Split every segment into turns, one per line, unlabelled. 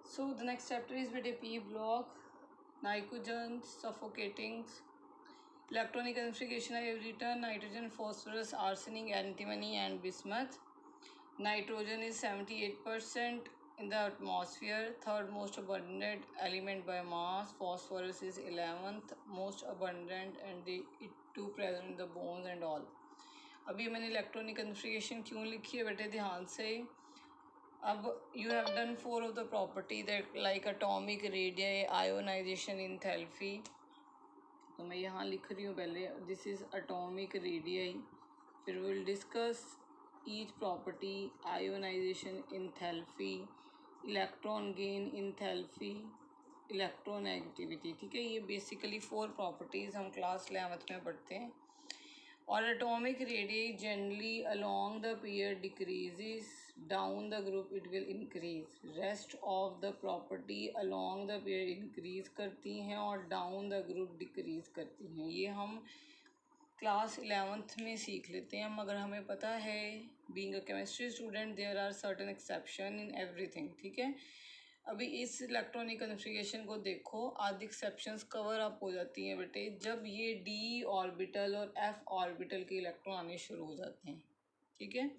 So the next chapter is with a P block, nitrogen, suffocating, electronic configuration. I have written nitrogen, phosphorus, arsenic, antimony, and bismuth. Nitrogen is 78% in the atmosphere, third most abundant element by mass. Phosphorus is 11th most abundant, and it too present in the bones and all. अभी मैंने electronic configuration क्यों लिखी है बेटे ध्यान से. अब you have done 4 of the property that like atomic radius, ionisation, enthalpy. तो मैं यहाँ लिख रही हूँ पहले दिस इज़ अटोमिक रेडियस. फिर will discuss each property, ionisation, enthalpy, electron gain, enthalpy, electronegativity. ठीक है, ये बेसिकली 4 प्रॉपर्टीज़ हम क्लास 11th में पढ़ते हैं. और atomic radius generally along the pair decreases, down the group it will increase. Rest of the property along the pair increase करती हैं और down the group decrease करती हैं. ये हम क्लास 11th में सीख लेते हैं, मगर हमें पता है being a chemistry student there are certain exception in everything. ठीक है, अभी इस इलेक्ट्रॉनिक कन्फिगरेशन को देखो, आधी एक्सेप्शंस कवर अप हो जाती हैं बेटे जब ये डी ऑर्बिटल और एफ ऑर्बिटल के इलेक्ट्रॉन आने शुरू हो जाते हैं. ठीक है,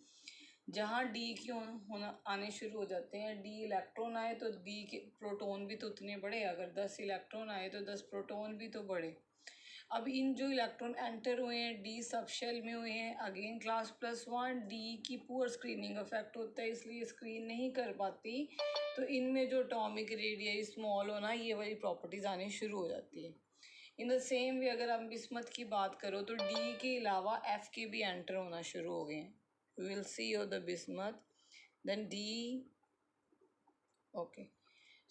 जहाँ डी की होना आने शुरू हो जाते हैं, डी इलेक्ट्रॉन आए तो डी के प्रोटॉन भी तो उतने बड़े, अगर 10 इलेक्ट्रॉन आए तो 10 प्रोटॉन भी तो बड़े. अब इन जो इलेक्ट्रॉन एंटर हुए हैं डी सब शेल में हुए हैं, अगेन क्लास +1, डी की पुअर स्क्रीनिंग इफेक्ट होता है इसलिए स्क्रीन नहीं कर पाती, तो इनमें जो एटॉमिक रेडियस स्मॉल होना ये वाली प्रॉपर्टीज़ आने शुरू हो जाती है. इन द सेम वे अगर हम बिस्मथ की बात करो तो डी के अलावा एफ के भी एंटर होना शुरू हो गए हैं. We will see of the bismuth then D. Okay,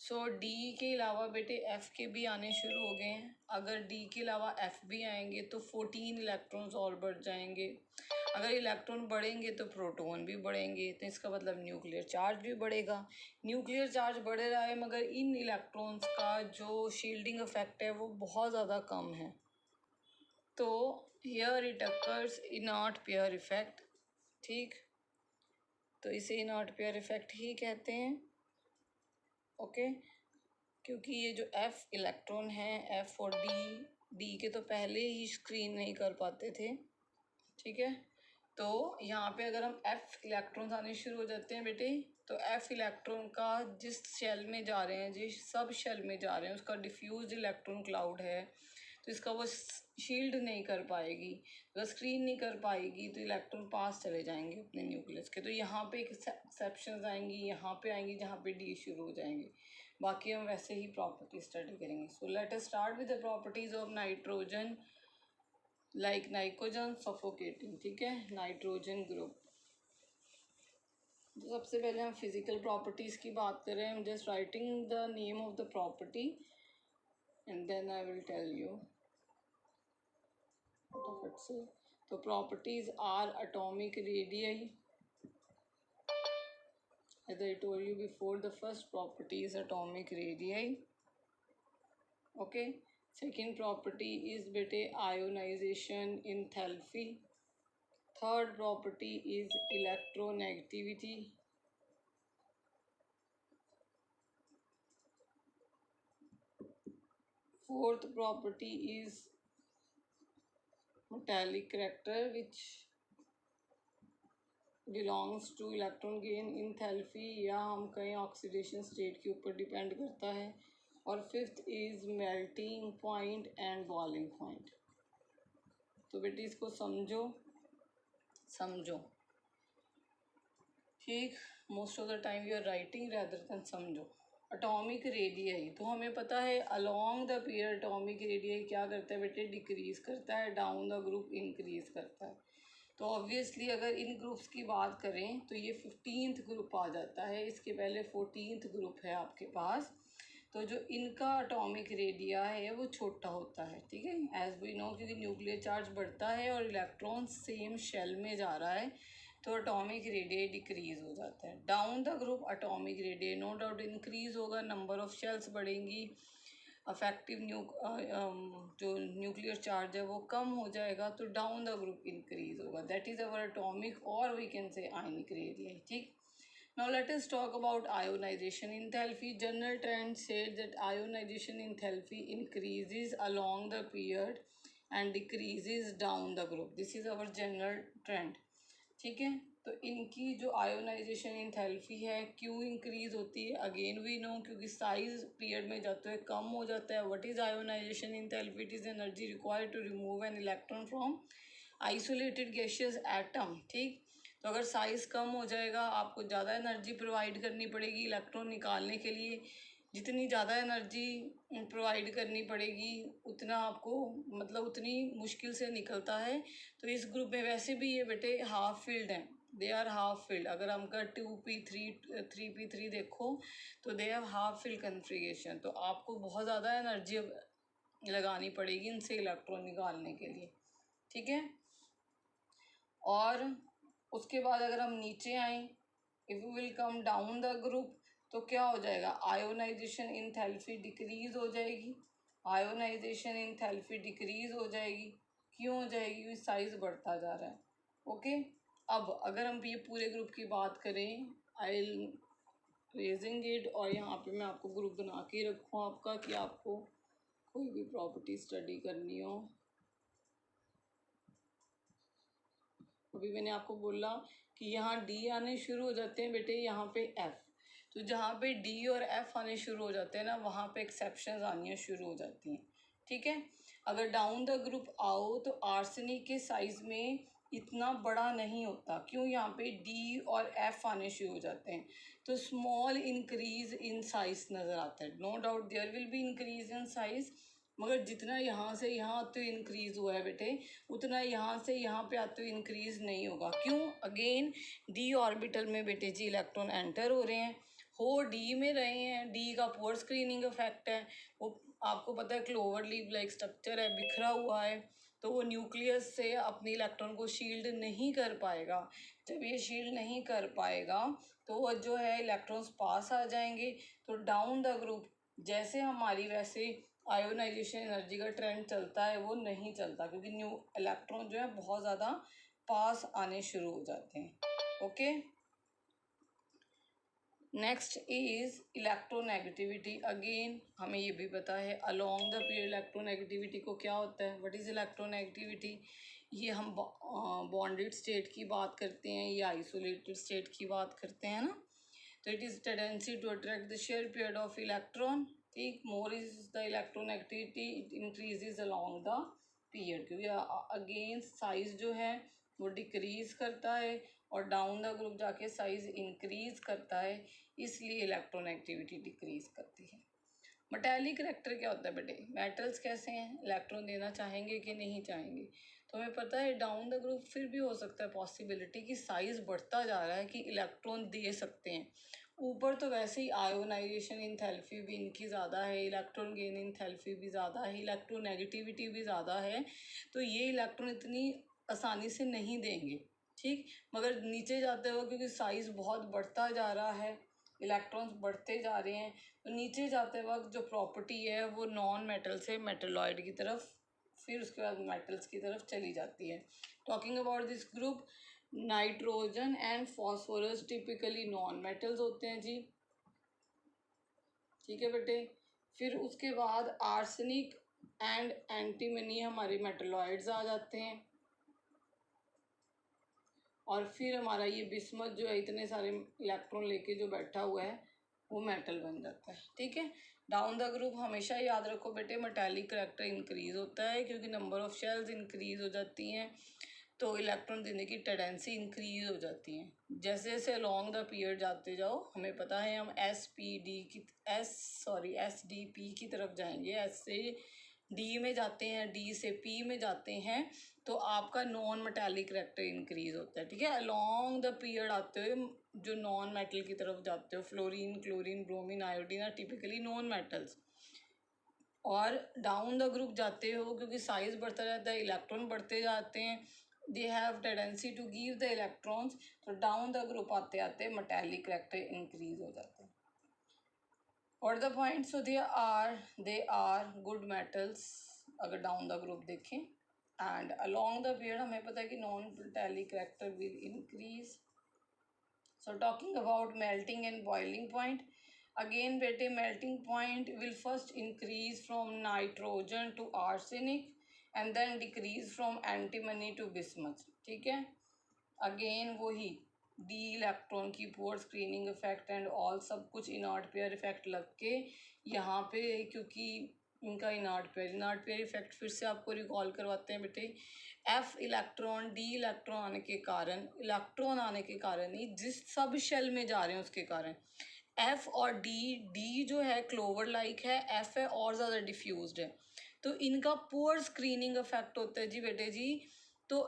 so D के अलावा बेटे एफ़ के भी आने शुरू हो गए हैं. अगर डी के अलावा एफ़ भी आएंगे तो 14 इलेक्ट्रॉन्स और बढ़ जाएंगे. अगर इलेक्ट्रॉन बढ़ेंगे तो प्रोटॉन भी बढ़ेंगे, तो इसका मतलब न्यूक्लियर चार्ज भी बढ़ेगा. न्यूक्लियर चार्ज बढ़ रहा है मगर इन इलेक्ट्रॉन्स का जो शील्डिंग इफेक्ट है वो बहुत ज़्यादा कम है. तो here it occurs inert pair effect. ठीक, तो इसे इनर्ट पेयर इफेक्ट ही कहते हैं. ओके, क्योंकि ये जो एफ़ इलेक्ट्रॉन है एफ़ और डी के तो पहले ही स्क्रीन नहीं कर पाते थे. ठीक है, तो यहाँ पे अगर हम एफ़ इलेक्ट्रॉन्स आने शुरू हो जाते हैं बेटे, तो एफ़ इलेक्ट्रॉन का जिस शेल में जा रहे हैं, जिस सब शेल में जा रहे हैं उसका डिफ्यूज इलेक्ट्रॉन क्लाउड है, तो इसका वो शील्ड नहीं कर पाएगी. अगर स्क्रीन नहीं कर पाएगी तो इलेक्ट्रॉन पास चले जाएंगे अपने न्यूक्लियस के. तो यहाँ पे एक्सेप्शंस आएंगी, यहाँ पे आएंगी जहाँ पे डी शुरू हो जाएंगे. बाकी हम वैसे ही प्रॉपर्टी स्टडी करेंगे. सो let us start with the properties of nitrogen. Like nitrogen suffocating. ठीक है, नाइट्रोजन ग्रुप. तो सबसे पहले हम फिजिकल प्रॉपर्टीज़ की बात करें. I am just writing the name of the property and then I will tell you. फटाफट से, तो properties are atomic radius. As I told you before, the first property is atomic radii. Okay, second property is beta ionization enthalpy. Third property is electronegativity. Fourth property is metallic character which belongs two electron gain enthalpy, या हम कहें oxidation state के ऊपर depend करता है. और fifth is melting point and boiling point. तो बेटे इसको समझो. ठीक, most of the time you are writing rather than समझो. एटॉमिक रेडियस, तो हमें पता है along the pair atomic radius क्या करता है बेटे, डिक्रीज़ करता है, डाउन द ग्रुप इंक्रीज़ करता है. तो ऑब्वियसली अगर इन ग्रुप्स की बात करें तो ये 15th ग्रुप आ जाता है, इसके पहले 14th ग्रुप है आपके पास. तो जो इनका एटॉमिक रेडिया है वो छोटा होता है. ठीक है, एज वी नो, क्योंकि न्यूक्लियर चार्ज बढ़ता है और इलेक्ट्रॉन सेम शेल में जा रहा है तो एटॉमिक रेडिया डिक्रीज़ हो जाता है. Down the group atomic radius no doubt increase होगा, नंबर ऑफ़ शेल्स बढ़ेंगी, अफेक्टिव जो न्यूक्लियर चार्ज है वो कम हो जाएगा, तो डाउन द ग्रुप इंक्रीज होगा. दैट इज़ अवर एटॉमिक और we can say ionic radius. ठीक, Now let us talk about ionization enthalpy. General trend said that ionization enthalpy increases along the period and decreases down the group. This is our general trend. ठीक है, तो इनकी जो ionisation enthalpy है क्यों increase होती है, अगेन वी नो, क्योंकि साइज पीरियड में जाते हुए कम हो जाता है. What is ionization enthalpy? It is energy required to remove an electron from isolated gaseous atom. ठीक, तो अगर साइज़ कम हो जाएगा आपको ज़्यादा एनर्जी प्रोवाइड करनी पड़ेगी इलेक्ट्रॉन निकालने के लिए. जितनी ज़्यादा एनर्जी प्रोवाइड करनी पड़ेगी उतना आपको मतलब उतनी मुश्किल से निकलता है. तो इस ग्रुप में वैसे भी ये बेटे हाफ फील्ड हैं, दे आर हाफ फील्ड. अगर हम कर 2p3 3p3 देखो तो they have half field configuration. तो आपको बहुत ज़्यादा एनर्जी लगानी पड़ेगी इनसे इलेक्ट्रॉन निकालने के लिए. ठीक है, और उसके बाद अगर हम नीचे आए, if you will come down the group, तो क्या हो जाएगा, आयोनाइजेशन इंथैल्पी डिक्रीज हो जाएगी. आयोनाइजेशन इंथैल्पी डिक्रीज हो जाएगी. क्यों हो जाएगी? क्योंकि साइज बढ़ता जा रहा है. ओके, अब अगर हम ये पूरे ग्रुप की बात करें, आई विल रेजिंग इट, और यहाँ पे मैं आपको ग्रुप बना के रखूँ आपका, कि आपको कोई भी प्रॉपर्टी स्टडी करनी हो. अभी मैंने आपको बोला कि यहाँ डी आने शुरू हो जाते हैं बेटे, यहाँ पे एफ. तो जहाँ पे डी और एफ आने शुरू हो जाते हैं ना, वहाँ पे एक्सेप्शंस आनी शुरू हो जाती हैं. ठीक है, अगर डाउन द ग्रुप आओ तो आर्सेनिक के साइज में इतना बड़ा नहीं होता. क्यों? यहाँ पे डी और एफ आने शुरू हो जाते हैं, तो स्मॉल इंक्रीज इन साइज नज़र आता है. No doubt there will be increase in size, मगर जितना यहाँ से यहाँ आते हुए इंक्रीज़ हुआ है बेटे, उतना यहाँ से यहाँ पे आते हुए इंक्रीज़ नहीं होगा. क्यों? अगेन डी ऑर्बिटल में बेटे जी इलेक्ट्रॉन एंटर हो रहे हैं, हो डी में रहे हैं. डी का पोर स्क्रीनिंग इफेक्ट है. वो आपको पता है क्लोवर लीव लाइक स्ट्रक्चर है, बिखरा हुआ है, तो वो न्यूक्लियस से अपने इलेक्ट्रॉन को शील्ड नहीं कर पाएगा. जब ये शील्ड नहीं कर पाएगा तो वो जो है इलेक्ट्रॉन्स पास आ जाएंगे. तो डाउन द ग्रुप जैसे हमारी वैसे आयोनाइजेशन एनर्जी का ट्रेंड चलता है वो नहीं चलता, क्योंकि न्यू इलेक्ट्रॉन जो है बहुत ज़्यादा पास आने शुरू हो जाते हैं. Okay, next is electronegativity. Again हमें ये भी पता है अलोंग द पीरियड इलेक्ट्रोनेगेटिविटी को क्या होता है. What is electronegativity? ये हम बॉन्डेड स्टेट की बात करते हैं या आइसोलेटेड स्टेट की बात करते हैं ना. तो it is tendency to attract the share period of electron. ठीक, more is the electronegativity, it increases along the period, क्योंकि अगेन साइज जो है वो डिक्रीज करता है और डाउन द ग्रुप जाके साइज इंक्रीज करता है, इसलिए इलेक्ट्रोनेगेटिविटी डिक्रीज करती है. मेटालिक रिएक्टर क्या होता है बेटे? मेटल्स कैसे हैं, इलेक्ट्रॉन देना चाहेंगे कि नहीं चाहेंगे. तो हमें पता है डाउन द ग्रुप फिर भी हो सकता है पॉसिबिलिटी कि साइज बढ़ता जा रहा है कि इलेक्ट्रॉन दे सकते हैं. ऊपर तो वैसे ही आयोनाइजेशन इंथैल्पी भी इनकी ज़्यादा है, इलेक्ट्रॉन गेन इंथैल्पी भी ज़्यादा है, इलेक्ट्रोनेगेटिविटी भी ज़्यादा है, तो ये इलेक्ट्रॉन इतनी आसानी से नहीं देंगे. ठीक, मगर नीचे जाते हुए क्योंकि साइज़ बहुत बढ़ता जा रहा है, इलेक्ट्रॉन्स बढ़ते जा रहे हैं, तो नीचे जाते वक्त जो प्रॉपर्टी है वो नॉन मेटल से मेटलॉइड की तरफ, फिर उसके बाद मेटल्स की तरफ चली जाती है. Talking about this group, nitrogen and phosphorus typically non metals होते हैं जी. ठीक है बेटे, फिर उसके बाद आर्सेनिक एंड एंटीमनी हमारे मेटलॉइड्स आ जाते हैं, और फिर हमारा ये बिस्मथ जो है इतने सारे इलेक्ट्रॉन लेके जो बैठा हुआ है वो मेटल बन जाता है. ठीक है, डाउन द ग्रुप हमेशा याद रखो बेटे मेटालिक करैक्टर इंक्रीज होता है, क्योंकि नंबर ऑफ शेल्स इंक्रीज हो जाती हैं तो इलेक्ट्रॉन देने की टेंडेंसी इंक्रीज हो जाती है. जैसे जैसे अलॉन्ग द पीरियड जाते जाओ, हमें पता है हम एस डी पी की तरफ जाएंगे, एस से डी में जाते हैं, डी से पी में जाते हैं, तो आपका नॉन मेटालिक करैक्टर इंक्रीज होता है. ठीक है, अलॉन्ग द पीरियड आते हुए जो नॉन मेटल की तरफ जाते हो, fluorine, chlorine, bromine, iodine are typically non metals. और डाउन द ग्रुप जाते हो क्योंकि साइज बढ़ता जाता है, इलेक्ट्रॉन बढ़ते जाते हैं, they have tendency to give the electrons, तो डाउन द ग्रुप आते आते मेटालिक करैक्टर इंक्रीज हो जाते हैं. और the point, so they are good metals अगर डाउन द ग्रुप देखें. एंड अलॉन्ग द पीरियड हमें पता है कि non metallic character will increase. So talking about melting and boiling point, again bete melting point will first increase from nitrogen to arsenic and then decrease from antimony to bismuth. ठीक है, again वही D electron की पोर screening effect and all सब कुछ inert pair effect लग के यहाँ पे, क्योंकि इनका इनर्ट पेयर इफेक्ट फिर से आपको रिकॉल करवाते हैं बेटे। एफ इलेक्ट्रॉन डी इलेक्ट्रॉन आने के कारण ही जिस सब शेल में जा रहे हैं उसके कारण एफ और डी जो है क्लोवर लाइक है, एफ है और ज़्यादा डिफ्यूज्ड है, तो इनका पोर स्क्रीनिंग इफेक्ट होता है जी बेटे जी। तो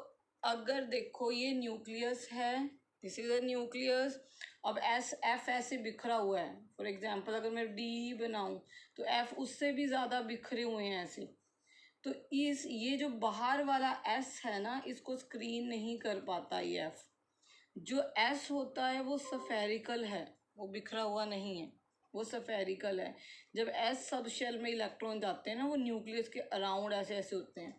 अगर देखो ये न्यूक्लियस है, दिस इज अ न्यूक्लियस, अब एफ ऐसे बिखरा हुआ है, फॉर एग्जांपल अगर मैं डी बनाऊं तो एफ उससे भी ज़्यादा बिखरे हुए हैं ऐसे, तो ये जो बाहर वाला एस है ना इसको स्क्रीन नहीं कर पाता ये एफ। जो एस होता है वो सफेरिकल है, वो बिखरा हुआ नहीं है, वो सफेरिकल है। जब एस सब शेल में इलेक्ट्रॉन जाते हैं ना वो न्यूक्लियस के अराउंड ऐसे ऐसे होते हैं।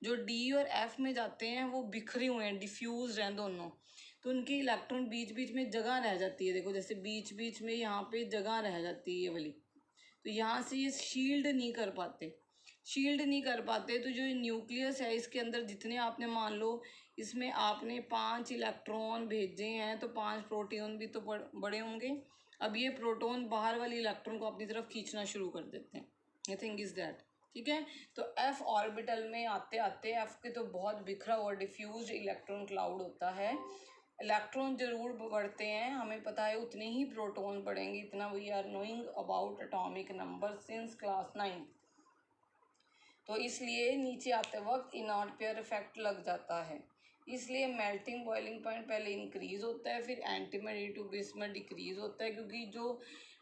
जो डी और एफ में जाते हैं वो बिखरे हुए हैं, डिफ्यूज हैं दोनों, तो उनकी इलेक्ट्रॉन बीच बीच में जगह रह जाती है। देखो जैसे बीच बीच में यहाँ पे जगह रह जाती है ये वाली, तो यहाँ से ये शील्ड नहीं कर पाते, तो जो न्यूक्लियस है इसके अंदर जितने आपने मान लो इसमें आपने 5 इलेक्ट्रॉन भेजे हैं तो 5 प्रोटॉन भी तो बड़े होंगे। अब ये प्रोटॉन बाहर वाली इलेक्ट्रॉन को अपनी तरफ खींचना शुरू कर देते हैं, ये थिंग इज दैट। ठीक है, तो एफ ऑर्बिटल में आते आते एफ के तो बहुत बिखरा हुआ डिफ्यूज इलेक्ट्रॉन क्लाउड होता है। इलेक्ट्रॉन जरूर बढ़ते हैं, हमें पता है उतने ही प्रोटॉन बढ़ेंगे, इतना we are knowing about atomic number since class 9। तो इसलिए नीचे आते वक्त इनर्ट पेयर इफेक्ट लग जाता है, इसलिए मेल्टिंग बॉइलिंग पॉइंट पहले इंक्रीज होता है, फिर एंटीमनी टू बिस्मथ डिक्रीज होता है, क्योंकि जो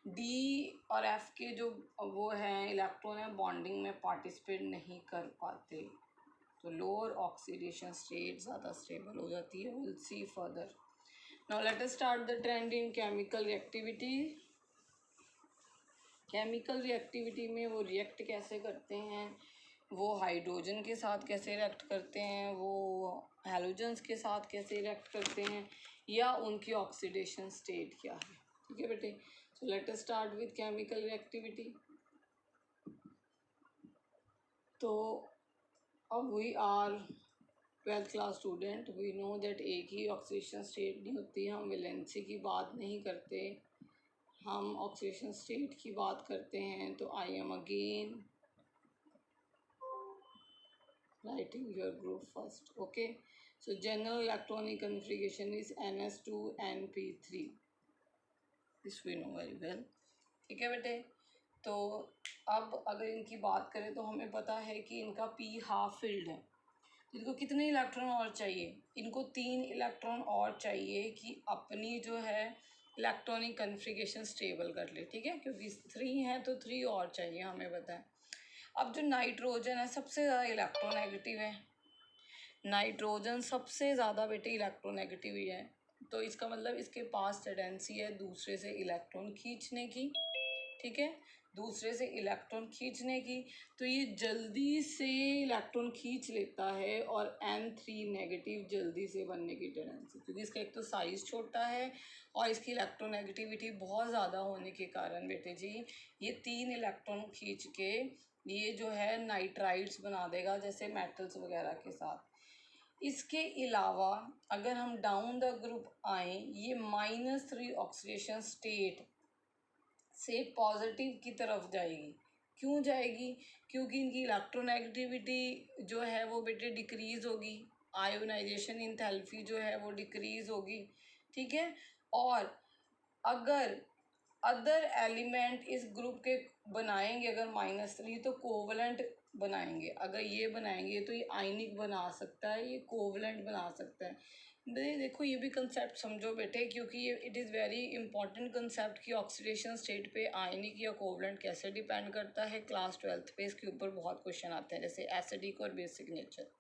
डी और एफ के जो वो हैं इलेक्ट्रॉन है बॉन्डिंग में पार्टिसिपेट नहीं कर पाते, तो लोअर ऑक्सीडेशन स्टेट ज़्यादा स्टेबल हो जाती है। Will see further. Now let us start the trend in chemical reactivity. Chemical reactivity में वो रिएक्ट कैसे करते हैं, वो हाइड्रोजन के साथ कैसे रिएक्ट करते हैं, वो हैलोजन्स के साथ कैसे रिएक्ट करते हैं, या उनकी ऑक्सीडेशन स्टेट क्या है। ठीक है बेटे, so let us start with chemical reactivity. तो अब we are 12th class student, we know that एक ही ऑक्सीडेशन स्टेट नहीं होती, हम वैलेंसी की बात नहीं करते, हम ऑक्सीडेशन स्टेट की बात करते हैं। तो I am again writing your group first. Okay, so general electronic configuration is ns2np3, this we know very well। ठीक है बेटे, तो अब अगर इनकी बात करें तो हमें पता है कि इनका p हाफ फिल्ड है, इनको कितने इलेक्ट्रॉन और चाहिए, इनको 3 इलेक्ट्रॉन और चाहिए कि अपनी जो है इलेक्ट्रॉनिक कन्फिगरेशन स्टेबल कर ले। ठीक है, क्योंकि 3 है तो 3 और चाहिए हमें बताएं। अब जो नाइट्रोजन है सबसे ज़्यादा इलेक्ट्रोनेगेटिव है, नाइट्रोजन सबसे ज़्यादा बेटे इलेक्ट्रोनेगेटिव ही है, तो इसका मतलब इसके पास टेंडेंसी है दूसरे से इलेक्ट्रॉन खींचने की। ठीक है, दूसरे से इलेक्ट्रॉन खींचने की, तो ये जल्दी से इलेक्ट्रॉन खींच लेता है और N3 नेगेटिव जल्दी से बनने की टेंडेंसी, क्योंकि इसका एक तो साइज़ छोटा है और इसकी इलेक्ट्रोनेगेटिविटी बहुत ज़्यादा होने के कारण बेटे जी ये 3 इलेक्ट्रॉन खींच के ये जो है नाइट्राइड्स बना देगा जैसे मेटल्स वगैरह के साथ। इसके अलावा अगर हम डाउन द ग्रुप आए, ये -3 ऑक्सीडेशन स्टेट से पॉजिटिव की तरफ जाएगी। क्यों जाएगी, क्योंकि इनकी इलेक्ट्रोनेगेटिविटी जो है वो बेटे डिक्रीज़ होगी, आयोनाइजेशन इंथैल्पी जो है वो डिक्रीज़ होगी। ठीक है, और अगर अदर एलिमेंट इस ग्रुप के बनाएंगे अगर -3 तो कोवलेंट बनाएंगे, अगर ये बनाएंगे तो ये आयनिक बना सकता है, ये कोवलेंट बना सकता है। देखो ये भी कंसेप्ट समझो बेटे, क्योंकि ये it is very important concept कि ऑक्सीडेशन स्टेट पे आयनिक या कोवलेंट कैसे डिपेंड करता है। क्लास 12th पे इसके ऊपर बहुत क्वेश्चन आते हैं, जैसे एसिडिक और बेसिक नेचर।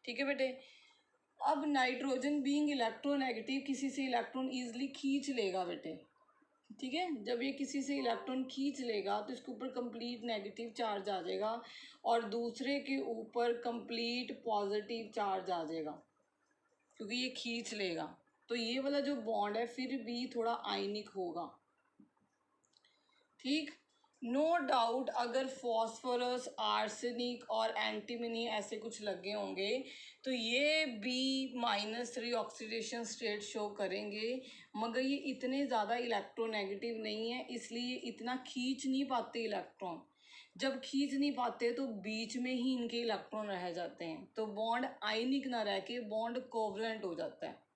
ठीक है बेटे, अब नाइट्रोजन बीइंग इलेक्ट्रोनेगेटिव किसी से इलेक्ट्रॉन ईजिली खींच लेगा बेटे। ठीक है, जब ये किसी से इलेक्ट्रॉन खींच लेगा तो इसके ऊपर कंप्लीट नेगेटिव चार्ज आ जाएगा और दूसरे के ऊपर कंप्लीट पॉजिटिव चार्ज आ जाएगा, क्योंकि ये खींच लेगा। तो ये वाला जो बॉन्ड है फिर भी थोड़ा आयनिक होगा, ठीक। नो डाउट अगर फॉस्फोरस, आर्सेनिक और एंटीमनी ऐसे कुछ लगे होंगे तो ये B-3 ऑक्सीडेशन स्टेट शो करेंगे, मगर ये इतने ज़्यादा इलेक्ट्रोनेगेटिव नहीं है, इसलिए इतना खींच नहीं पाते इलेक्ट्रॉन। जब खींच नहीं पाते तो बीच में ही इनके इलेक्ट्रॉन रह जाते हैं, तो बॉन्ड आयनिक ना रह के बॉन्ड कोवलेंट हो जाता है,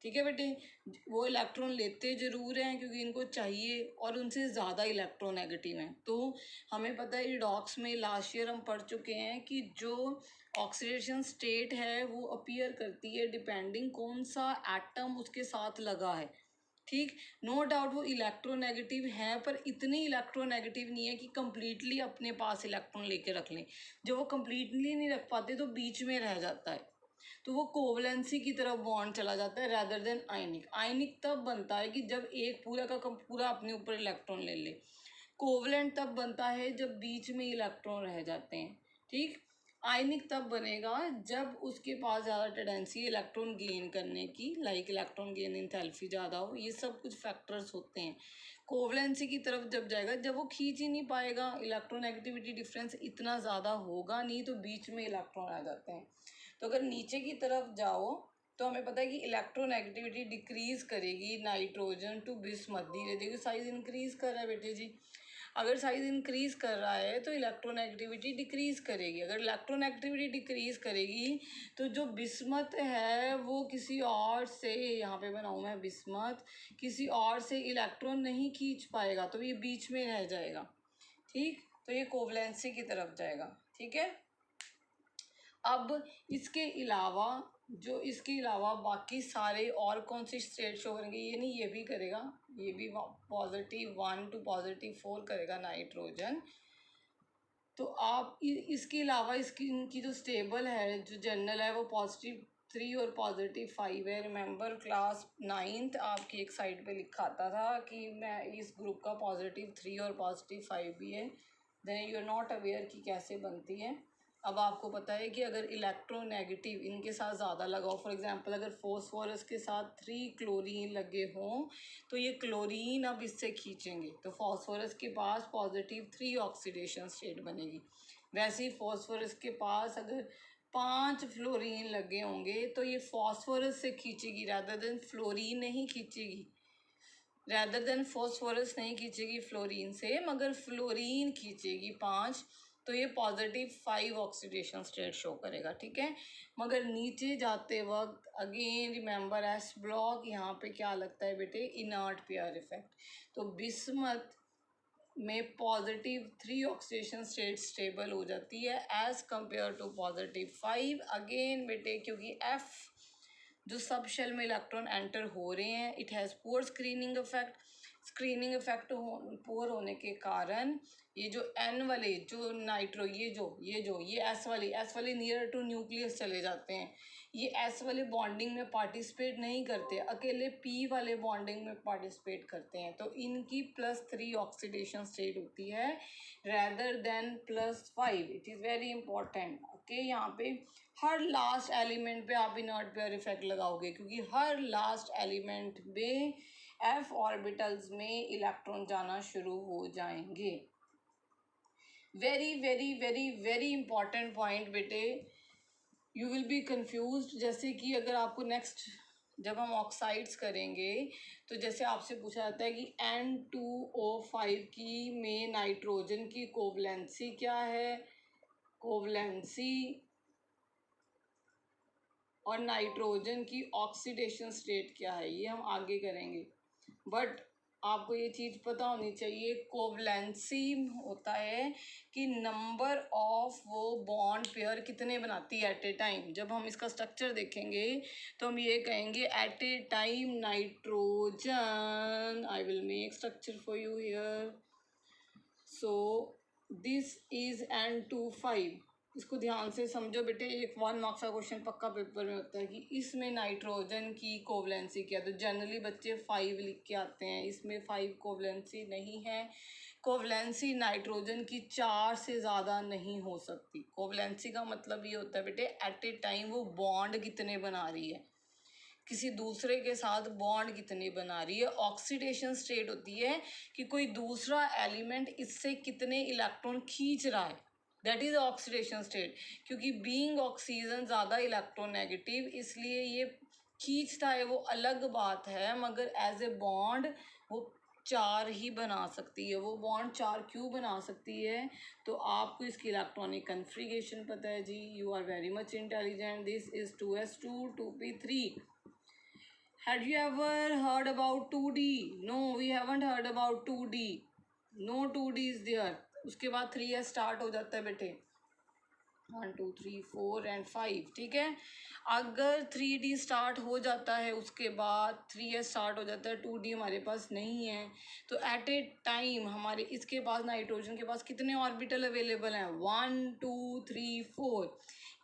ठीक है बेटे। वो इलेक्ट्रॉन लेते ज़रूर हैं क्योंकि इनको चाहिए, और उनसे ज़्यादा इलेक्ट्रोनेगेटिव हैं। तो हमें पता है रिडॉक्स में लास्ट ईयर हम पढ़ चुके हैं कि जो ऑक्सीडेशन स्टेट है वो अपीयर करती है डिपेंडिंग कौन सा एटम उसके साथ लगा है, ठीक। नो डाउट वो इलेक्ट्रोनेगेटिव है, पर इतनी इलेक्ट्रोनेगेटिव नहीं है कि कंप्लीटली अपने पास इलेक्ट्रॉन लेके रख लें। जब वो कंप्लीटली नहीं रख पाते तो बीच में रह जाता है, तो वो कोवलेंसी की तरफ बॉन्ड चला जाता है रैदर देन आयनिक। आयनिक तब बनता है कि जब एक पूरा का पूरा अपने ऊपर इलेक्ट्रॉन ले ले। कोवलेंट तब बनता है जब बीच में इलेक्ट्रॉन रह जाते हैं, ठीक। आयनिक तब बनेगा जब उसके पास ज़्यादा टेंडेंसी इलेक्ट्रॉन गेन करने की, लाइक इलेक्ट्रॉन गेन इंथैल्पी ज़्यादा हो, ये सब कुछ फैक्टर्स होते हैं। कोवलेंसी की तरफ जब जाएगा, जब वो खींच ही नहीं पाएगा, इलेक्ट्रोनेगेटिविटी डिफरेंस इतना ज़्यादा होगा नहीं, तो बीच में इलेक्ट्रॉन आ जाते हैं। तो अगर नीचे की तरफ जाओ तो हमें पता है कि इलेक्ट्रोनेगेटिविटी डिक्रीज करेगी नाइट्रोजन टू बिस्मथ, धीरे धीरे साइज इंक्रीज कर रहा है बेटे जी। अगर साइज इंक्रीज कर रहा है तो इलेक्ट्रोनेगेटिविटी डिक्रीज करेगी। अगर इलेक्ट्रोनेगेटिविटी डिक्रीज करेगी तो जो बिस्मथ है वो किसी और से, यहाँ पे बनाऊँ मैं बिस्मथ, किसी और से इलेक्ट्रॉन नहीं खींच पाएगा, तो ये बीच में रह जाएगा, ठीक। तो ये कोवलेंसी की तरफ जाएगा, ठीक है। अब इसके अलावा बाकी सारे और कौन सी स्टेट शो करेंगे, ये नहीं, ये भी करेगा, ये भी +1 to +4 करेगा नाइट्रोजन। तो आप इसके अलावा इनकी जो स्टेबल है, जो जनरल है, वो +3 और +5 है। रिमेंबर क्लास 9th आपकी एक साइड पे लिखा आता था कि मैं इस ग्रुप का +3 और +5 भी है, then you are not aware कि कैसे बनती है। अब आपको पता है कि अगर इलेक्ट्रोनेगेटिव इनके साथ ज़्यादा लगा हो, फॉर एग्जांपल अगर फॉस्फोरस के साथ 3 क्लोरीन लगे हों तो ये क्लोरीन अब इससे खींचेंगे, तो फॉस्फोरस के पास +3 ऑक्सीडेशन स्टेट बनेगी। वैसे ही फॉस्फोरस के पास अगर 5 फ्लोरीन लगे होंगे तो ये फॉस्फोरस से खींचेगी, रैदर देन फ्लोरीन नहीं खींचेगी, रैदर देन फॉस्फोरस नहीं खींचेगी फ्लोरीन से, मगर फ्लोरीन खींचेगी 5, तो ये +5 ऑक्सीडेशन स्टेट शो करेगा, ठीक है। मगर नीचे जाते वक्त अगेन रिमेंबर एस ब्लॉक, यहाँ पे क्या लगता है बेटे, इनर्ट पेयर इफेक्ट। तो बिस्मथ में +3 ऑक्सीडेशन स्टेट स्टेबल हो जाती है एज कंपेयर टू +5। अगेन बेटे क्योंकि F जो सब शेल में इलेक्ट्रॉन एंटर हो रहे हैं, it has poor screening effect. Screening effect poor होने के कारण ये जो N वाले जो नाइट्रो, ये एस वाले नियर टू न्यूक्लियस चले जाते हैं, ये एस वाले बॉन्डिंग में पार्टिसिपेट नहीं करते, अकेले पी वाले बॉन्डिंग में पार्टिसिपेट करते हैं, तो इनकी +3 ऑक्सीडेशन स्टेट होती है rather than +5। It is very important, okay. यहाँ पे हर लास्ट एलिमेंट पे आप इनर्ट पेयर इफेक्ट लगाओगे, क्योंकि हर लास्ट एलिमेंट में f ऑर्बिटल्स में इलेक्ट्रॉन जाना शुरू हो जाएंगे। Very very very very important point बेटे, यू विल बी कंफ्यूज्ड। जैसे कि अगर आपको नेक्स्ट जब हम ऑक्साइड्स करेंगे तो जैसे आपसे पूछा जाता है कि N2O5 की में नाइट्रोजन की कोवलेंसी क्या है, कोवलेंसी और नाइट्रोजन की ऑक्सीडेशन स्टेट क्या है, ये हम आगे करेंगे। बट आपको ये चीज़ पता होनी चाहिए, कोवलेंसी होता है कि नंबर ऑफ वो बॉन्ड पेयर कितने बनाती है एट ए टाइम। जब हम इसका स्ट्रक्चर देखेंगे तो हम ये कहेंगे at a time nitrogen, I will make structure for you here. So this is N25, इसको ध्यान से समझो बेटे, एक 1 मार्क्स का क्वेश्चन पक्का पेपर में होता है कि इसमें नाइट्रोजन की कोवलेंसी क्या है, तो जनरली बच्चे 5 लिख के आते हैं, इसमें 5 कोवलेंसी नहीं है। कोवलेंसी नाइट्रोजन की 4 से ज़्यादा नहीं हो सकती। कोवलेंसी का मतलब ये होता है बेटे एट ए टाइम वो बॉन्ड कितने बना रही है, किसी दूसरे के साथ बॉन्ड कितनी बना रही है। ऑक्सीडेशन स्टेट होती है कि कोई दूसरा एलिमेंट इससे कितने इलेक्ट्रॉन खींच रहा है, दैट इज ऑक्सीडेशन स्टेट। क्योंकि बीइंग ऑक्सीजन ज़्यादा इलेक्ट्रोनेगेटिव, इसलिए ये खींचता है वो अलग बात है, मगर एज ए बॉन्ड वो 4 ही बना सकती है। वो बॉन्ड 4 क्यों बना सकती है? तो आपको इसकी इलेक्ट्रॉनिक कन्फिगरेशन पता है जी। You are very much intelligent. This is 2s2 2p3। Had you ever heard about 2D? No, we haven't heard about 2D. No 2D is there. उसके बाद 3s स्टार्ट हो जाता है बेटे, 1 2 3 4 एंड 5, ठीक है। अगर 3D स्टार्ट हो जाता है उसके बाद 3s स्टार्ट हो जाता है, 2D हमारे पास नहीं है, तो एट ए टाइम हमारे इसके पास नाइट्रोजन के पास कितने ऑर्बिटल अवेलेबल हैं? 1 2 3 4।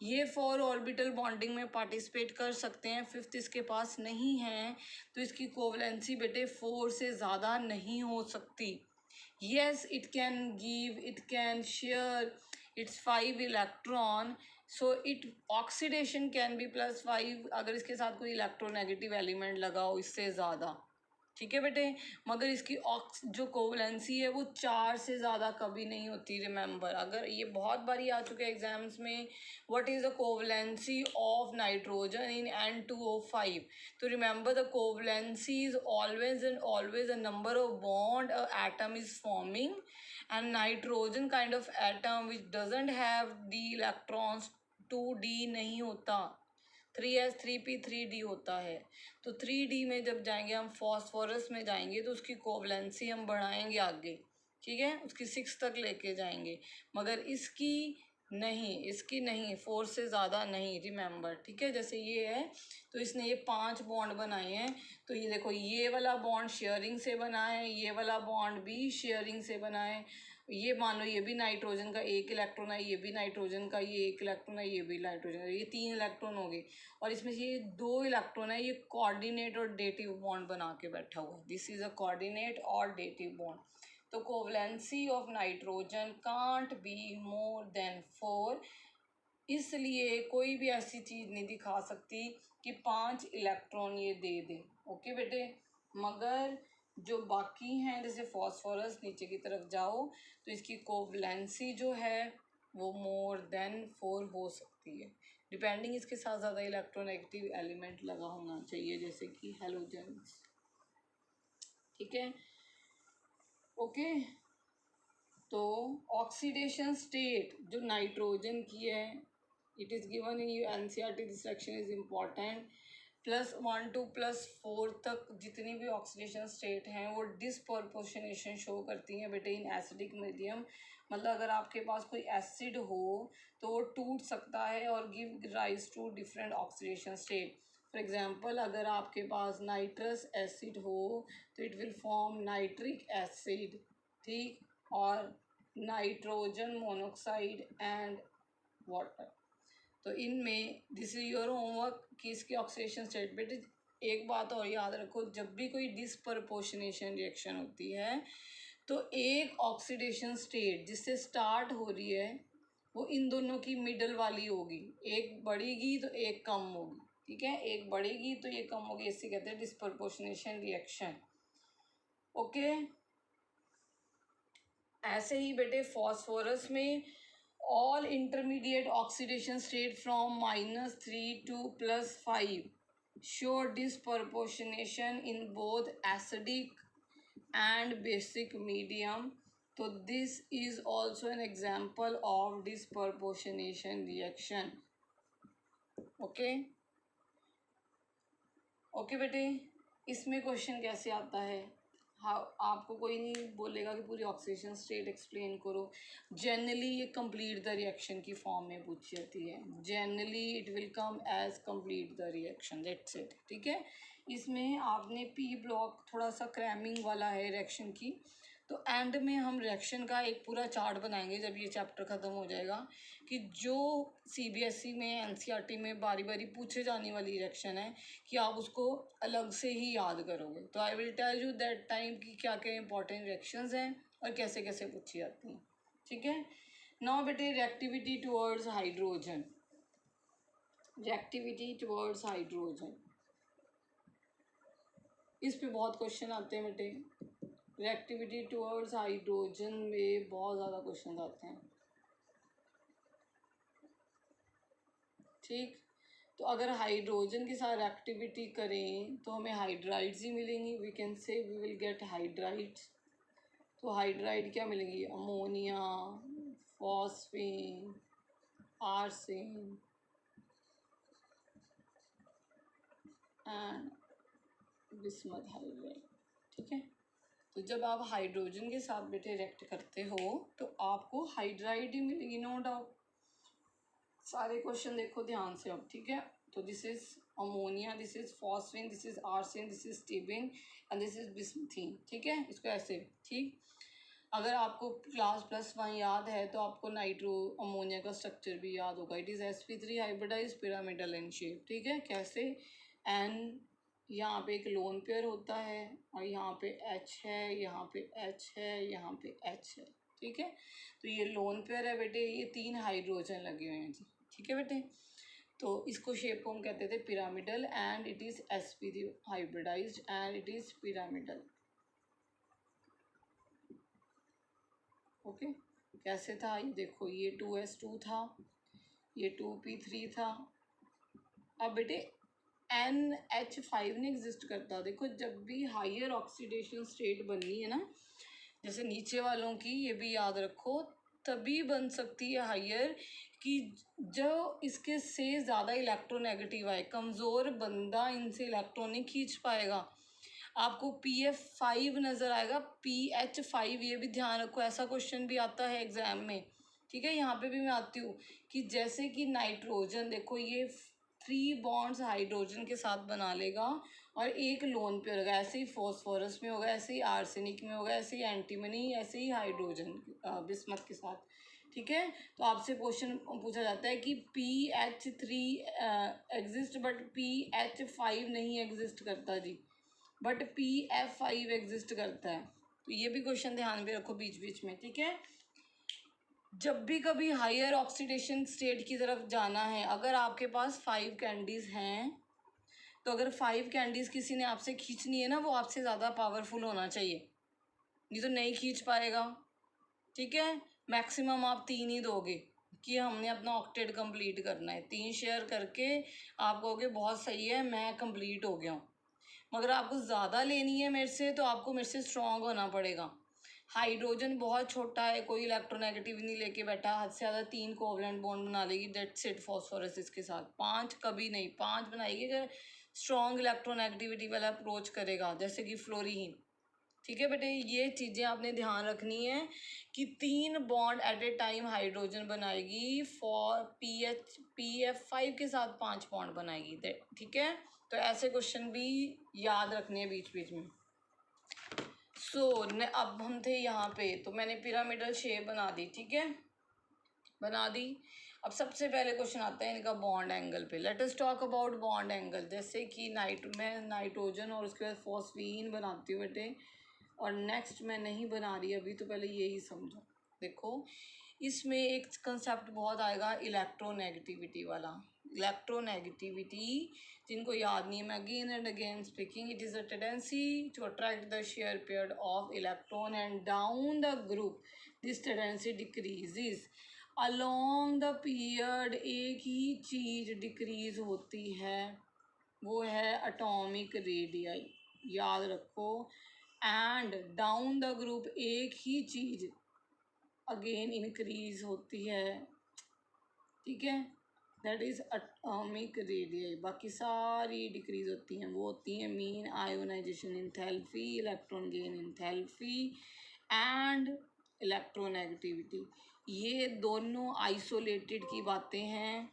ये 4 ऑर्बिटल बॉन्डिंग में पार्टिसिपेट कर सकते हैं, 5th इसके पास नहीं है, तो इसकी कोवलेंसी बेटे 4 से ज़्यादा नहीं हो सकती। yes, it can give, it can share its 5 electron, so it oxidation can be +5 अगर इसके साथ कोई इलेक्ट्रोनेगेटिव एलिमेंट लगा हो इससे ज़्यादा, ठीक है बेटे। मगर इसकी जो कोवलेंसी है वो 4 से ज़्यादा कभी नहीं होती। रिमेंबर, अगर ये बहुत बारी आ चुके हैं एग्जाम्स में, what is the covalency of nitrogen in N2O5, तो remember the covalency is always and always the number of bond a atom is forming, and nitrogen kind of atom which doesn't have D electrons 2D नहीं होता, 3s 3p 3d होता है। तो 3D में जब जाएंगे हम, फॉस्फोरस में जाएंगे, तो उसकी कोवलेंसी हम बढ़ाएंगे आगे, ठीक है, उसकी 6 तक लेके जाएंगे, मगर इसकी नहीं, इसकी नहीं, 4 से ज़्यादा नहीं, रिमेंबर, ठीक है। जैसे ये है तो इसने ये 5 बॉन्ड बनाए हैं, तो ये देखो ये वाला बॉन्ड शेयरिंग से बना है, ये वाला बॉन्ड भी शेयरिंग से बना है, ये मान लो ये भी नाइट्रोजन का 1 इलेक्ट्रॉन है, ये भी नाइट्रोजन का ये 1 इलेक्ट्रॉन है, ये भी नाइट्रोजन का, ये 3 इलेक्ट्रॉन हो गए, और इसमें से ये 2 इलेक्ट्रॉन है, ये कोऑर्डिनेट और डेटिव बॉन्ड बना के बैठा हुआ है। दिस इज अ कोऑर्डिनेट और डेटिव बॉन्ड। तो covalency of nitrogen can't be more than 4, इसलिए कोई भी ऐसी चीज़ नहीं दिखा सकती कि 5 इलेक्ट्रॉन ये दे दे, ओके बेटे। मगर जो बाकी हैं, जैसे फॉस्फोरस, नीचे की तरफ जाओ तो इसकी कोवलेंसी जो है वो मोर देन 4 हो सकती है, डिपेंडिंग इसके साथ ज़्यादा इलेक्ट्रोनेगेटिव एलिमेंट लगा होना चाहिए, जैसे कि हेलोजेंस, ठीक है, ओके। तो ऑक्सीडेशन स्टेट जो नाइट्रोजन की है, it is given in NCERT, this section is important. +1 to +4 तक जितनी भी ऑक्सीडेशन स्टेट हैं वो डिसप्रपोर्शनेशन शो करती हैं बेटे इन एसिडिक मीडियम। मतलब अगर आपके पास कोई एसिड हो तो वो टूट सकता है और give rise to different oxidation state. For example, अगर आपके पास नाइट्रस एसिड हो तो it will form nitric acid, ठीक, और नाइट्रोजन मोनोक्साइड एंड वाटर। तो इनमें दिस इज योर होमवर्क कि इसकी ऑक्सीडेशन स्टेट। बेटे एक बात और याद रखो, जब भी कोई डिसप्रपोर्शनेशन रिएक्शन होती है तो एक ऑक्सीडेशन स्टेट जिससे स्टार्ट हो रही है वो इन दोनों की मिडल वाली होगी, एक बढ़ेगी तो एक कम होगी, ठीक है, एक बढ़ेगी तो ये कम होगी, इससे कहते हैं डिसप्रपोर्शनेशन रिएक्शन, ओके। ऐसे ही बेटे फॉस्फोरस में all intermediate oxidation state from -3 to +5 show disproportionation in both acidic and basic medium. So this is also an example of disproportionation reaction, okay, okay बेटे। इसमें क्वेश्चन कैसे आता है? हाँ, आपको कोई नहीं बोलेगा कि पूरी ऑक्सीडेशन स्टेट एक्सप्लेन करो। जनरली ये कंप्लीट द रिएक्शन की फॉर्म में पूछी जाती है, generally it will come as complete the reaction, that's it, ठीक है। इसमें आपने पी ब्लॉक थोड़ा सा क्रैमिंग वाला है रिएक्शन की, तो एंड में हम रिएक्शन का एक पूरा चार्ट बनाएंगे जब ये चैप्टर ख़त्म हो जाएगा, कि जो CBSE में NCERT में बारी बारी पूछे जाने वाली रिएक्शन है कि आप उसको अलग से ही याद करोगे। तो I will tell you that time की क्या क्या इंपॉर्टेंट रिएक्शंस हैं और कैसे कैसे पूछी जाती हैं, ठीक है। नाउ बेटे reactivity towards hydrogen, reactivity towards hydrogen, इस पे बहुत क्वेश्चन आते हैं बेटे, रिएक्टिविटी टुवर्ड्स हाइड्रोजन में बहुत ज़्यादा क्वेश्चन आते हैं। ठीक, तो अगर हाइड्रोजन के साथ एक्टिविटी करें तो हमें हाइड्राइड्स ही मिलेंगी। We can say we will get hydrides. तो हाइड्राइड क्या मिलेंगी, ammonia, phosphine, arsine and bismuth hydride. ठीक है, तो जब आप हाइड्रोजन के साथ बेटे रिएक्ट करते हो तो आपको हाइड्राइड ही मिलेगी, नो डाउट। सारे क्वेश्चन देखो ध्यान से अब। ठीक है, तो this is ammonia, this is phosphine, this is arsine, this is stibine and this is bismuthine. ठीक है, इसको ऐसे। ठीक, अगर आपको क्लास +1 याद है तो आपको नाइट्रो अमोनिया का स्ट्रक्चर भी याद होगा। It is sp3 hybridise pyramidal in shape. ठीक है, कैसे, एन यहाँ पे एक लोन पेयर होता है और यहाँ पे H है, यहाँ पे H है, यहाँ पे H है। ठीक है, तो ये लोन पेयर है बेटे, ये 3 हाइड्रोजन लगे हुए हैं जी। ठीक है बेटे, तो इसको शेप को हम कहते थे pyramidal and it is sp3 hybridised and it is pyramidal. Okay, कैसे था ये देखो, ये 2s2 था, ये 2p3 था। अब बेटे NH5 नहीं एग्जिस्ट करता। देखो जब भी हायर ऑक्सीडेशन स्टेट बननी है ना, जैसे नीचे वालों की, ये भी याद रखो, तभी बन सकती है हायर कि जो इसके से ज़्यादा इलेक्ट्रोनेगेटिव आए। कमज़ोर बंदा इनसे इलेक्ट्रॉन नहीं खींच पाएगा। आपको PF5 नज़र आएगा, PH5, ये भी ध्यान रखो, ऐसा क्वेश्चन भी आता है एग्जाम में। ठीक है, यहाँ पे भी मैं आती हूँ कि जैसे कि नाइट्रोजन देखो, ये 3 बॉन्ड्स हाइड्रोजन के साथ बना लेगा और एक लोन पे होगा। ऐसे ही फॉस्फोरस में होगा, ऐसे ही आर्सेनिक में होगा, ऐसे ही एंटीमनी, ऐसे ही हाइड्रोजन बिस्मथ के साथ। ठीक है, तो आपसे क्वेश्चन पूछा जाता है कि PH3 एग्जिस्ट बट PH5 नहीं एग्जिस्ट करता जी, बट PF5 एग्जिस्ट करता है। तो ये भी क्वेश्चन ध्यान में रखो बीच बीच में। ठीक है, जब भी कभी हायर ऑक्सीडेशन स्टेट की तरफ जाना है, अगर आपके पास 5 कैंडीज हैं तो अगर 5 कैंडीज किसी ने आपसे खींचनी है ना, वो आपसे ज़्यादा पावरफुल होना चाहिए, नहीं तो नहीं खींच पाएगा। ठीक है, मैक्सिमम आप 3 ही दोगे कि हमने अपना ऑक्टेट कंप्लीट करना है। 3 शेयर करके आप कहोगे बहुत सही है, मैं कंप्लीट हो गया हूँ। मगर आपको ज़्यादा लेनी है मेरे से तो आपको मेरे से स्ट्रॉन्ग होना पड़ेगा। हाइड्रोजन बहुत छोटा है, कोई इलेक्ट्रोनेगेटिव नहीं लेके बैठा, हद से ज़्यादा 3 कोवलेंट बॉन्ड बना लेगी, डेट्स इट। फॉस्फोरस इसके साथ 5 कभी नहीं, 5 बनाएगी अगर स्ट्रॉन्ग इलेक्ट्रोनेगेटिविटी वाला अप्रोच करेगा, जैसे कि फ्लोरीन। ठीक है बेटे, ये चीज़ें आपने ध्यान रखनी है कि 3 bond at a time hydrogen बनाएगी, फॉर PF5 के साथ 5 बॉन्ड बनाएगी। ठीक है, तो ऐसे क्वेश्चन भी याद रखने हैं बीच बीच में। अब हम थे यहाँ पे, तो मैंने पिरामिडल शेप बना दी। ठीक है, बना दी। अब सबसे पहले क्वेश्चन आता है इनका बॉन्ड एंगल पे। Let us talk about bond angle. जैसे कि मैं नाइट्रोजन और उसके बाद फॉस्फीन बनाती हूँ बेटे, और नेक्स्ट मैं नहीं बना रही अभी, तो पहले यही समझो। देखो इसमें एक कंसेप्ट बहुत आएगा इलेक्ट्रोनेगेटिविटी वाला। इलेक्ट्रोनेगेटिविटी जिनको याद नहीं है, मैं again and again speaking, it is a tendency to attract the share pair of electron and down the group this tendency decreases along the period. एक ही चीज़ डिक्रीज होती है, वो है एटॉमिक रेडियाई, याद रखो। एंड डाउन द ग्रुप एक ही चीज़ अगेन इंक्रीज होती है। ठीक है, दैट इज एटॉमिक रेडियाई। बाकी सारी डिक्रीज होती हैं, वो होती हैं mean ionisation enthalpy, electron gain enthalpy and electronegativity. ये दोनों आइसोलेटेड की बातें हैं,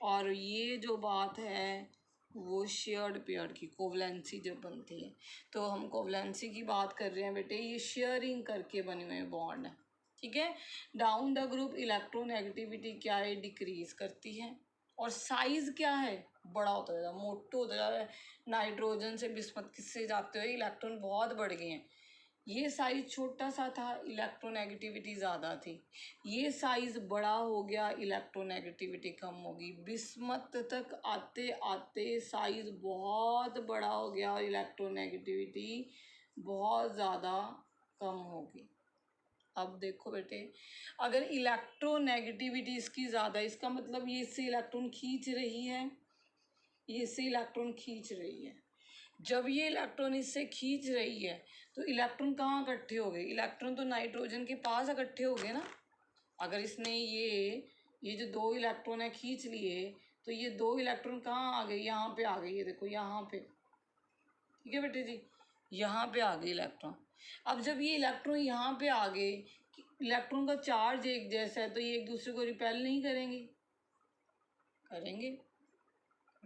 और ये जो बात है वो शेयर्ड पेयर की, कोवलेंसी जब बनती है, तो हम कोवलेंसी की बात कर रहे हैं बेटे, ये शेयरिंग करके बने हुए बॉन्ड है। ठीक है, डाउन द ग्रुप इलेक्ट्रोनेगेटिविटी क्या है, डिक्रीज करती है, और साइज क्या है, बड़ा होता जा रहा है, मोटो होता जा रहा है। नाइट्रोजन से बिस्मथ किससे जाते हुए इलेक्ट्रॉन बहुत बढ़ गए हैं, ये साइज छोटा सा था, इलेक्ट्रोनेगेटिविटी ज़्यादा थी। ये साइज बड़ा हो गया, इलेक्ट्रोनेगेटिविटी कम होगी। बिस्मथ तक आते आते साइज बहुत बड़ा हो गया और इलेक्ट्रोनेगेटिविटी बहुत ज़्यादा कम होगी। अब देखो बेटे, अगर इलेक्ट्रोनेगेटिविटी इसकी ज़्यादा, इसका मतलब ये इससे इलेक्ट्रॉन खींच रही है, ये इससे इलेक्ट्रॉन खींच रही है। जब ये इलेक्ट्रॉन इससे खींच रही है तो इलेक्ट्रॉन कहाँ इकट्ठे हो गए? इलेक्ट्रॉन तो नाइट्रोजन के पास इकट्ठे हो गए ना। अगर इसने ये जो दो इलेक्ट्रॉन है खींच लिए, तो ये दो इलेक्ट्रॉन कहाँ आ गए? यहाँ पे आ गए। ये देखो यहाँ पे, ठीक है बेटे जी, यहाँ पे आ गए इलेक्ट्रॉन। अब जब ये इलेक्ट्रॉन यहाँ पे आ गए, इलेक्ट्रॉन का चार्ज एक जैसा है, तो ये एक दूसरे को रिपेल नहीं करेंगे? करेंगे।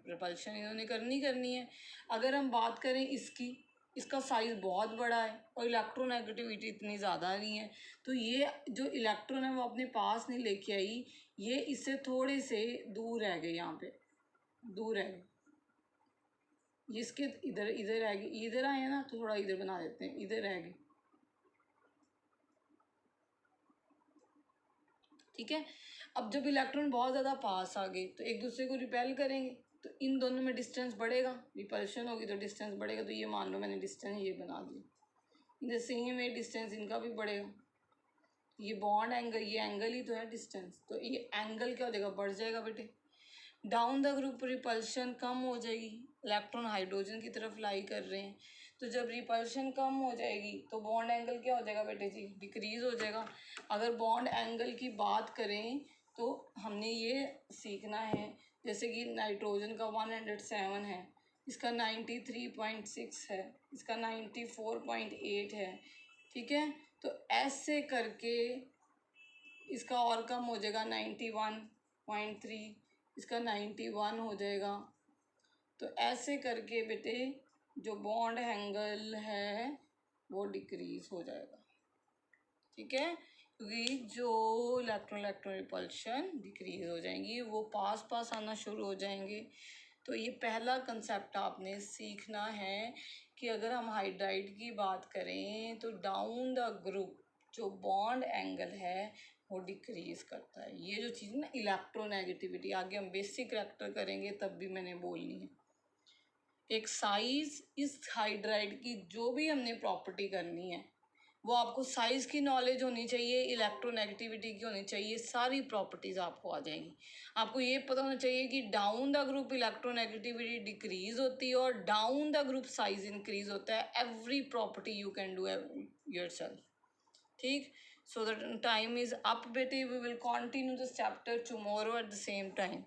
रिपल्शन इन्होंने करनी है। अगर हम बात करें इसकी, इसका साइज बहुत बड़ा है और इलेक्ट्रोनेगेटिविटी इतनी ज़्यादा नहीं है, तो ये जो इलेक्ट्रॉन है वो अपने पास नहीं लेके आई, ये इससे थोड़े से दूर रह गए, यहाँ पे दूर रह गए। इसके इधर इधर रह गए, इधर आए ना तो थोड़ा इधर बना देते हैं, इधर रह गए, ठीक है। अब जब इलेक्ट्रॉन बहुत ज़्यादा पास आ गए तो एक दूसरे को रिपेल करेंगे, तो इन दोनों में डिस्टेंस बढ़ेगा, रिपल्शन होगी तो डिस्टेंस बढ़ेगा। तो ये मान लो मैंने डिस्टेंस ये बना दिया, in the same way distance इनका भी बढ़ेगा। ये बॉन्ड एंगल, ये एंगल ही तो है डिस्टेंस, तो ये एंगल क्या हो जाएगा? बढ़ जाएगा बेटे। डाउन द ग्रुप रिपल्शन कम हो जाएगी, इलेक्ट्रॉन हाइड्रोजन की तरफ लाई कर रहे हैं, तो जब रिपल्शन कम हो जाएगी तो बॉन्ड एंगल क्या हो जाएगा बेटे जी? डिक्रीज हो जाएगा। अगर बॉन्ड एंगल की बात करें तो हमने ये सीखना है, जैसे कि नाइट्रोजन का 107 है, इसका 93.6 है, इसका 94.8 है, ठीक है। तो ऐसे करके इसका और कम हो जाएगा, 91.3, इसका 91 हो जाएगा। तो ऐसे करके बेटे जो बॉन्ड एंगल है वो डिक्रीज हो जाएगा, ठीक है, क्योंकि जो इलेक्ट्रॉन इलेक्ट्रॉन रिपल्शन डिक्रीज हो जाएंगी, वो पास पास आना शुरू हो जाएंगे। तो ये पहला कंसेप्ट आपने सीखना है कि अगर हम हाइड्राइड की बात करें तो डाउन द ग्रुप जो बॉन्ड एंगल है वो डिक्रीज करता है। ये जो चीज़ ना इलेक्ट्रोनेगेटिविटी, आगे हम बेसिक करेक्टर करेंगे तब भी मैंने बोलनी है। एक साइज इस हाइड्राइड की जो भी हमने प्रॉपर्टी करनी है वो आपको साइज की नॉलेज होनी चाहिए, इलेक्ट्रोनेगेटिविटी की होनी चाहिए, सारी प्रॉपर्टीज आपको आ जाएंगी। आपको ये पता होना चाहिए कि down the group electronegativity decrease होती है और down the group size increase होता है। Every property you can do yourself, ठीक। So the time is up बेटे, we will continue this chapter tomorrow at the same time.